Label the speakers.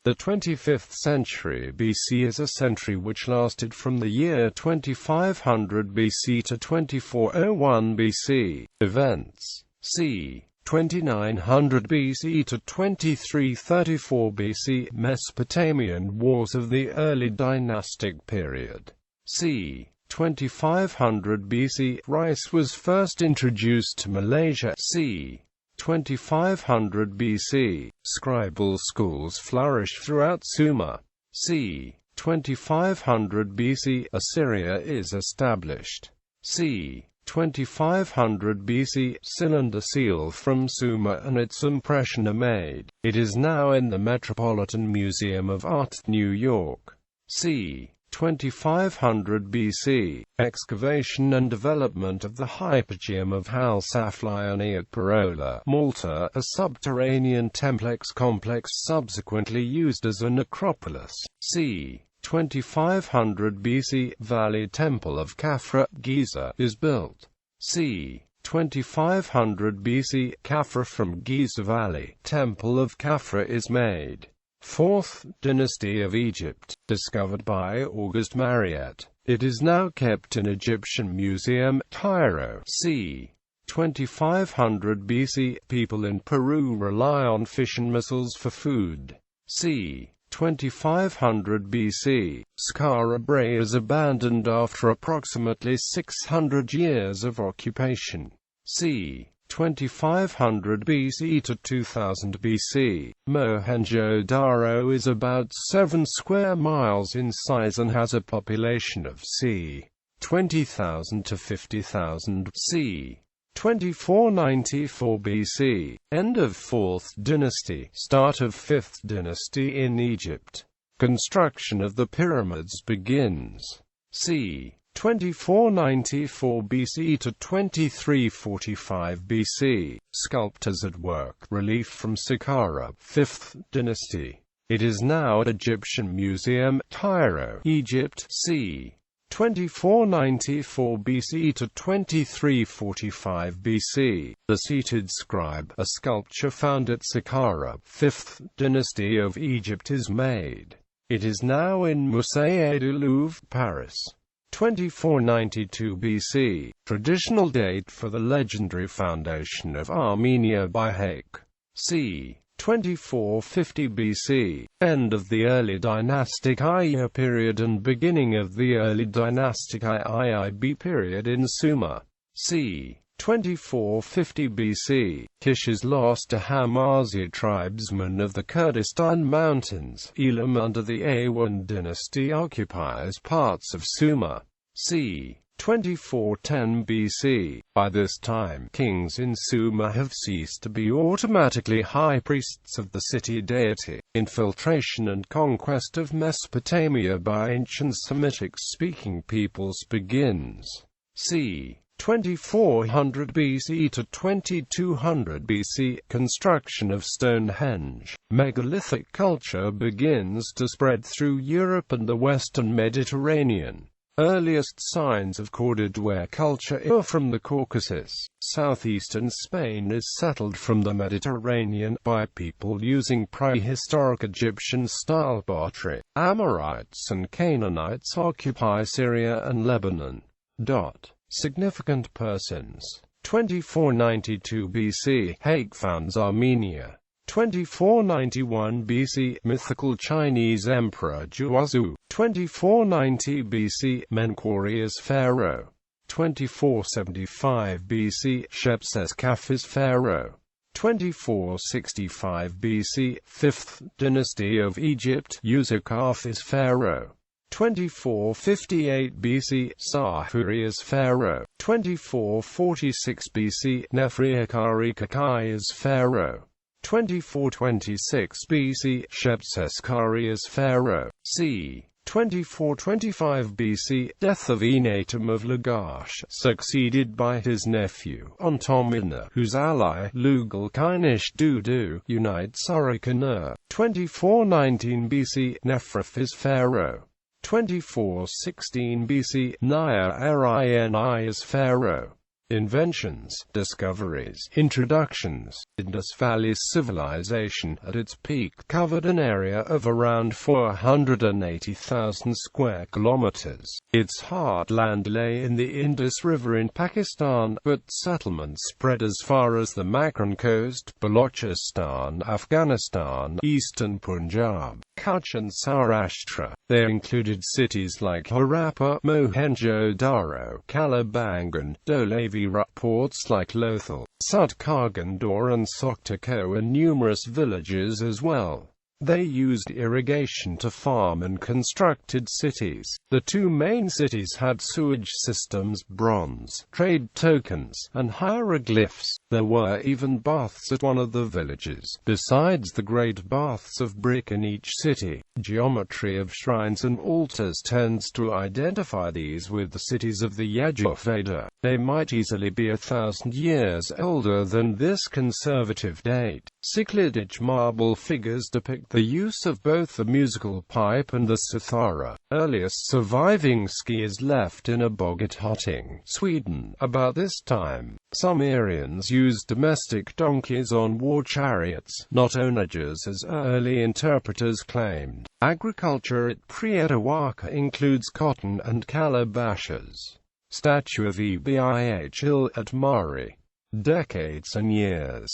Speaker 1: The 25th century BC is a century which lasted from the year 2500 BC to 2401 BC. Events: c. 2900 BC to 2334 BC, Mesopotamian wars of the early dynastic period. c. 2500 BC, rice was first introduced to Malaysia. c. 2500 BC, scribal schools flourished throughout Sumer. c. 2500 BC, Assyria is established. c. 2500 BC, cylinder seal from Sumer and its impression are made. It is now in the Metropolitan Museum of Art, New York. c. 2500 BC, excavation and development of the Hypogeum of Halsaflioni at Parola, Malta, a subterranean templex complex subsequently used as a necropolis. c. 2500 BC, Valley Temple of Khafra, Giza, is built. c. 2500 BC, Khafra from Giza Valley, Temple of Khafra is made. 4th Dynasty of Egypt, discovered by Auguste Mariette. It is now kept in Egyptian Museum, Cairo. c. 2500 BC, people in Peru rely on fish and mussels for food. c. 2500 BC, Skara Brae is abandoned after approximately 600 years of occupation. c. 2500 BC to 2000 BC, Mohenjo-Daro is about 7 square miles in size and has a population of c. 20,000 to 50,000. c. 2494 BC, end of 4th dynasty, start of 5th dynasty in Egypt. Construction of the pyramids begins. c. 2494 BC to 2345 BC, sculptors at work, relief from Saqqara, 5th dynasty. It is now at Egyptian Museum, Cairo, Egypt. c. 2494 BC to 2345 BC, the Seated Scribe, a sculpture found at Saqqara, 5th dynasty of Egypt is made. It is now in Musée du Louvre, Paris. 2492 BC, traditional date for the legendary foundation of Armenia by Haik. c. 2450 BC, end of the early dynastic Iya period and beginning of the early dynastic IIB period in Sumer. c. 2450 BC, Kish is lost to Hamazi tribesmen of the Kurdistan Mountains. Elam under the Awan dynasty occupies parts of Sumer. c. 2410 BC. By this time, kings in Sumer have ceased to be automatically high priests of the city deity. Infiltration and conquest of Mesopotamia by ancient Semitic-speaking peoples begins. c. 2400 BC to 2200 BC, construction of Stonehenge. Megalithic culture begins to spread through Europe and the western Mediterranean. Earliest signs of corded ware culture are from the Caucasus. Southeastern Spain is settled from the Mediterranean by people using prehistoric Egyptian-style pottery. Amorites and Canaanites occupy Syria and Lebanon. Significant persons. 2492 BC, Haik founds Armenia. 2491 BC, mythical Chinese Emperor Zhuozu. 2490 BC, Menkaure as pharaoh. 2475 BC, Shepseskaf as pharaoh. 2465 BC, 5th dynasty of Egypt, Userkaf as pharaoh. 2458 BC, Sahuri as pharaoh. 2446 BC, Nefertari Kakai as pharaoh. 2426 BC, Shepseskari as pharaoh. c. 2425 BC, death of Enatum of Lagash, succeeded by his nephew, Antomina, whose ally, Lugal-Kinish Dudu, unites Uruk-Anu. 2419 BC, Nephraf as pharaoh. 2416 BC, Nia-Erini as pharaoh. Inventions, discoveries, introductions. Indus Valley's civilization at its peak covered an area of around 480,000 square kilometers. Its heartland lay in the Indus River in Pakistan, but settlements spread as far as the Makran coast, Balochistan, Afghanistan, eastern Punjab, Kutch and Saurashtra. They included cities like Harappa, Mohenjo-Daro, Kalibangan, Dholavira, ports like Lothal, Sutkargandor and Soktako, and numerous villages as well. They used irrigation to farm and constructed cities. The two main cities had sewage systems, bronze, trade tokens, and hieroglyphs. There were even baths at one of the villages, besides the great baths of brick in each city. Geometry of shrines and altars tends to identify these with the cities of the Yajurveda. They might easily be 1,000 years older than this conservative date. Cycladic marble figures depict the use of both the musical pipe and the cithara. Earliest surviving ski is left in a bog at Hoting, Sweden. About this time, Sumerians used domestic donkeys on war chariots, not onagers as early interpreters claimed. Agriculture at Prietawaka includes cotton and calabashes. Statue of Ebih at Mari. Decades and years.